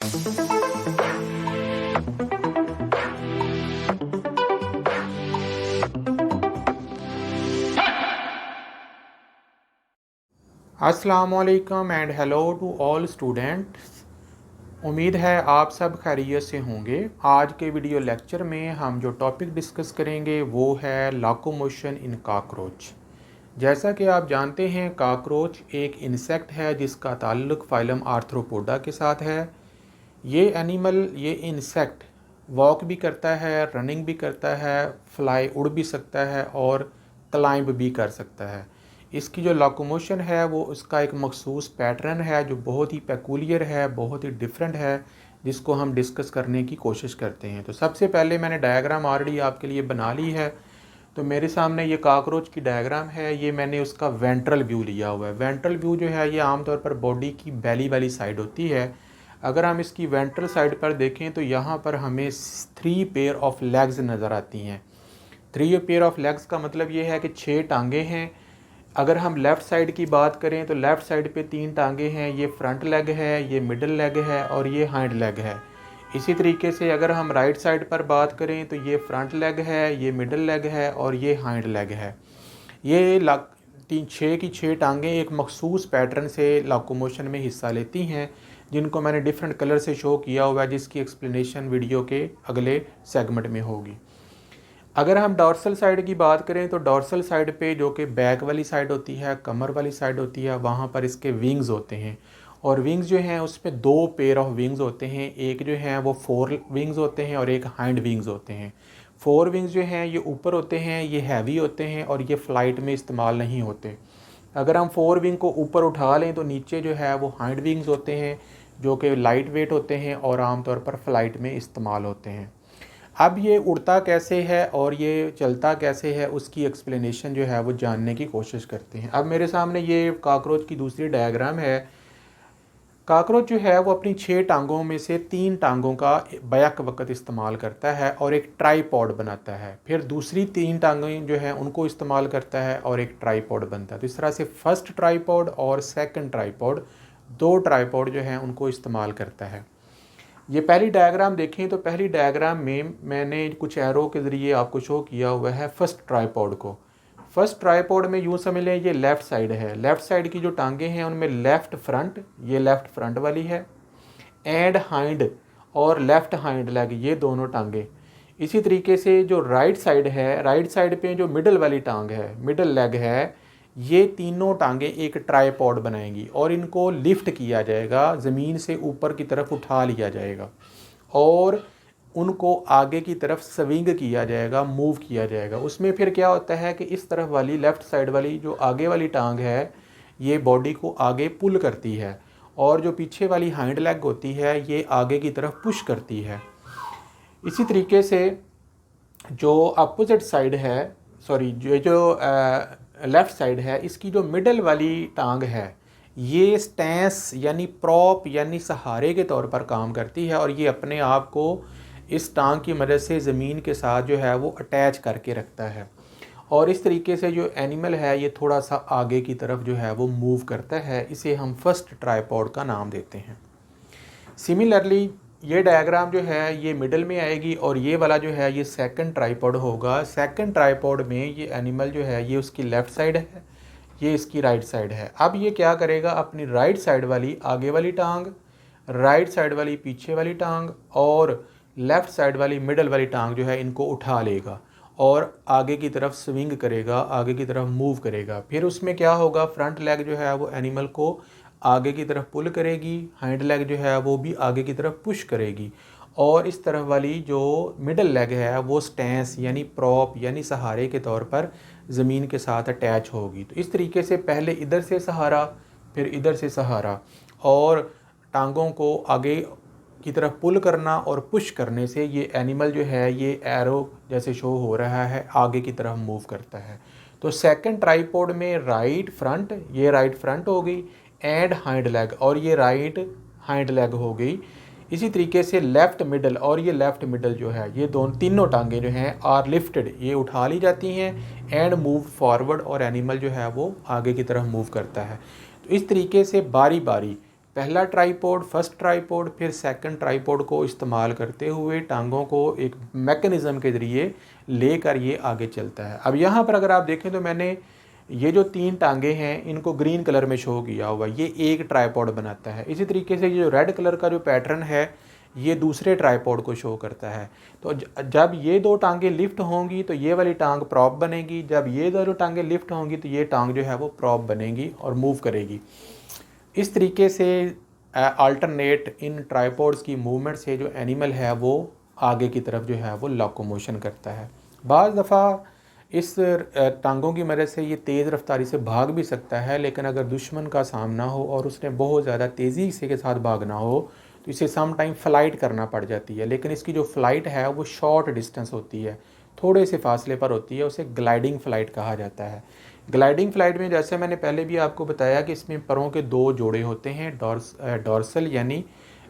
अस्सलामुअलैकुम and hello to all students. उम्मीद है आप सब खैरियत से होंगे। आज के वीडियो लेक्चर में हम जो टॉपिक डिस्कस करेंगे वो है लोकोमोशन इन कॉकरोच। जैसा कि आप जानते हैं, कॉकरोच एक इंसेक्ट है जिसका ताल्लुक़ फाइलम आर्थ्रोपोडा के साथ है। ये एनिमल, ये इंसेक्ट वॉक भी करता है, रनिंग भी करता है, फ्लाई उड़ भी सकता है और क्लाइंब भी कर सकता है। इसकी जो लोकोमोशन है वो उसका एक मखसूस पैटर्न है जो बहुत ही पेकुलियर है, बहुत ही डिफरेंट है, जिसको हम डिस्कस करने की कोशिश करते हैं। तो सबसे पहले मैंने डायग्राम ऑलरेडी आपके लिए बना ली है। तो मेरे सामने ये कॉकरोच की डायग्राम है। ये मैंने उसका वेंट्रल व्यू लिया हुआ है। वेंट्रल व्यू जो है ये आमतौर पर बॉडी की बैली वाली साइड होती है। अगर हम इसकी वेंट्रल साइड पर देखें तो यहाँ पर हमें 3 पेयर ऑफ लेग्स नज़र आती हैं। 3 पेयर ऑफ लेग्स का मतलब ये है कि 6 टांगे हैं। अगर हम लेफ़्ट साइड की बात करें तो लेफ़्ट साइड पे 3 टांगे हैं। ये फ्रंट लेग है, ये मिडल लेग है और ये हाइंड लेग है। इसी तरीके से अगर हम राइट साइड पर बात करें तो ये फ्रंट लेग है, ये मिडल लेग है और ये हाइंड लेग है। ये 6 की 6 टांगें एक मखसूस पैटर्न से लोकोमोशन में हिस्सा लेती हैं, जिनको मैंने डिफरेंट कलर से शो किया हुआ है, जिसकी एक्सप्लेनेशन वीडियो के अगले सेगमेंट में होगी। अगर हम डॉर्सल साइड की बात करें तो डॉर्सल साइड पे, जो कि बैक वाली साइड होती है, कमर वाली साइड होती है, वहाँ पर इसके विंग्स होते हैं। और विंग्स जो हैं उसमें 2 पेयर ऑफ विंग्स होते हैं। एक जो है वो 4 विंग्स होते हैं और एक हाइंड विंग्स होते हैं। 4 विंग्स जो हैं ये ऊपर होते हैं, ये हैवी होते हैं और ये फ़्लाइट में इस्तेमाल नहीं होते। अगर हम 4 विंग को ऊपर उठा लें तो नीचे जो है वो हाइंड विंग्स होते हैं, जो कि लाइट वेट होते हैं और आमतौर पर फ़्लाइट में इस्तेमाल होते हैं। अब ये उड़ता कैसे है और ये चलता कैसे है, उसकी एक्सप्लेनेशन जो है वो जानने की कोशिश करते हैं। अब मेरे सामने ये कॉकरोच की दूसरी डायग्राम है। कॉकरोच जो है वो अपनी 6 टांगों में से 3 टांगों का बैक वक्त इस्तेमाल करता है और एक ट्राईपॉड बनाता है। फिर दूसरी 3 टांगें जो हैं उनको इस्तेमाल करता है और एक ट्राईपॉड बनता है। तो इस तरह से फर्स्ट ट्राईपॉड और सेकंड ट्राईपॉड, 2 ट्राईपॉड जो हैं उनको इस्तेमाल करता है। ये पहली डायग्राम देखें तो पहली डायग्राम में मैंने कुछ एरो के ज़रिए आपको शो किया हुआ है फर्स्ट ट्राईपॉड को। फर्स्ट ट्राईपॉड में यूँ समझ लें ये लेफ़्ट साइड है। लेफ़्ट साइड की जो टांगें हैं उनमें लेफ़्ट फ्रंट, ये लेफ़्ट फ्रंट वाली है, एंड हाइंड और लेफ़्ट हाइंड लेग, ये दोनों टांगें। इसी तरीके से जो राइट साइड है, राइट साइड पे जो मिडल वाली टांग है, मिडल लेग है, ये तीनों टांगें एक ट्राईपॉड बनाएंगी और इनको लिफ्ट किया जाएगा, ज़मीन से ऊपर की तरफ उठा लिया जाएगा और उनको आगे की तरफ स्विंग किया जाएगा, मूव किया जाएगा। उसमें फिर क्या होता है कि इस तरफ वाली लेफ़्ट साइड वाली जो आगे वाली टांग है ये बॉडी को आगे पुल करती है और जो पीछे वाली हाइंड लेग होती है ये आगे की तरफ पुश करती है। इसी तरीके से जो अपोजिट साइड है, सॉरी जो लेफ़्ट साइड है, इसकी जो मिडल वाली टांग है ये स्टैंस यानी प्रॉप यानी सहारे के तौर पर काम करती है और ये अपने आप को इस टांग की मदद से ज़मीन के साथ जो है वो अटैच करके रखता है और इस तरीके से जो एनिमल है ये थोड़ा सा आगे की तरफ जो है वो मूव करता है। इसे हम फर्स्ट ट्राईपॉड का नाम देते हैं। सिमिलरली ये डायग्राम जो है ये मिडल में आएगी और ये वाला जो है ये सेकंड ट्राईपॉड होगा। सेकंड ट्राईपॉड में ये एनिमल जो है ये उसकी लेफ़्ट साइड है, ये इसकी राइट साइड है। अब ये क्या करेगा, अपनी राइट साइड वाली आगे वाली टांग, राइट साइड वाली पीछे वाली टांग और लेफ़्ट साइड वाली मिडल वाली टांग जो है इनको उठा लेगा और आगे की तरफ स्विंग करेगा, आगे की तरफ मूव करेगा। फिर उसमें क्या होगा, फ्रंट लेग जो है वो एनिमल को आगे की तरफ पुल करेगी, हाइंड लेग जो है वो भी आगे की तरफ पुश करेगी और इस तरफ वाली जो मिडल लेग है वो स्टैंस यानी प्रॉप यानी सहारे के तौर पर ज़मीन के साथ अटैच होगी। तो इस तरीके से पहले इधर से सहारा, फिर इधर से सहारा और टांगों को आगे की तरफ पुल करना और पुश करने से ये एनिमल जो है ये एरो जैसे शो हो रहा है आगे की तरफ मूव करता है। तो सेकंड ट्राईपॉड में राइट फ्रंट, ये राइट फ्रंट हो गई, एंड हाइंड लेग और ये राइट हाइंड लेग हो गई। इसी तरीके से लेफ़्ट मिडल और ये लेफ़्ट मिडल जो है ये तीनों टांगें जो हैं आर लिफ्टेड, ये उठा ली जाती हैं एंड मूव फॉरवर्ड और एनिमल जो है वो आगे की तरफ मूव करता है। तो इस तरीके से बारी बारी पहला ट्राइपॉड, फर्स्ट ट्राइपॉड, फिर सेकंड ट्राइपॉड को इस्तेमाल करते हुए टांगों को एक मैकेनिज़्म के ज़रिए लेकर ये आगे चलता है। अब यहाँ पर अगर आप देखें तो मैंने ये जो 3 टांगे हैं इनको ग्रीन कलर में शो किया हुआ, ये एक ट्राइपॉड बनाता है। इसी तरीके से ये जो रेड कलर का जो पैटर्न है ये दूसरे ट्राइपॉड को शो करता है। तो जब ये 2 टांगे लिफ्ट होंगी तो ये वाली टांग प्रॉप बनेगी, जब ये दोनों टांगे लिफ्ट होंगी तो ये टांग जो है वो प्रॉप बनेगी और मूव करेगी। इस तरीके से अल्टरनेट इन ट्राइपॉड्स की मूवमेंट से जो एनिमल है वो आगे की तरफ जो है वो लोकोमोशन करता है। बाज़ दफ़ा इस टांगों की मदद से ये तेज़ रफ्तारी से भाग भी सकता है, लेकिन अगर दुश्मन का सामना हो और उसने बहुत ज़्यादा तेज़ी से के साथ भागना हो तो इसे सम टाइम फ़्लाइट करना पड़ जाती है। लेकिन इसकी जो फ़्लाइट है वो शॉर्ट डिस्टेंस होती है, थोड़े से फासले पर होती है, उसे ग्लाइडिंग फ़्लाइट कहा जाता है। ग्लाइडिंग फ़्लाइट में जैसे मैंने पहले भी आपको बताया कि इसमें परों के 2 जोड़े होते हैं, डॉर्सल यानी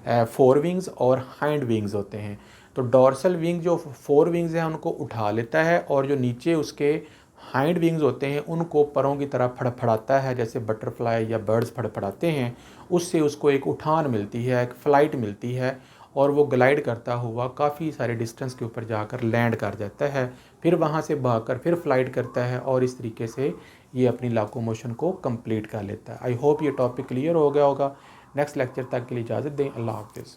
फोर विंग्स और हाइंड विंग्स होते हैं। तो डॉर्सल विंग जो 4 विंग्स हैं उनको उठा लेता है और जो नीचे उसके हाइंड विंग्स होते हैं उनको परों की तरह फड़फड़ाता है, जैसे बटरफ्लाई या बर्ड्स फड़फड़ाते हैं। उससे उसको एक उठान मिलती है, एक फ़्लाइट मिलती है और वो ग्लाइड करता हुआ काफ़ी सारे डिस्टेंस के ऊपर जाकर लैंड कर जाता है। फिर वहाँ से भागकर फिर फ़्लाइट करता है और इस तरीके से ये अपनी लोकोमोशन को कंप्लीट कर लेता है। आई होप ये टॉपिक क्लियर हो गया होगा। नेक्स्ट लेक्चर तक के लिए इजाज़त दें। अल्लाह हाफ़िज़।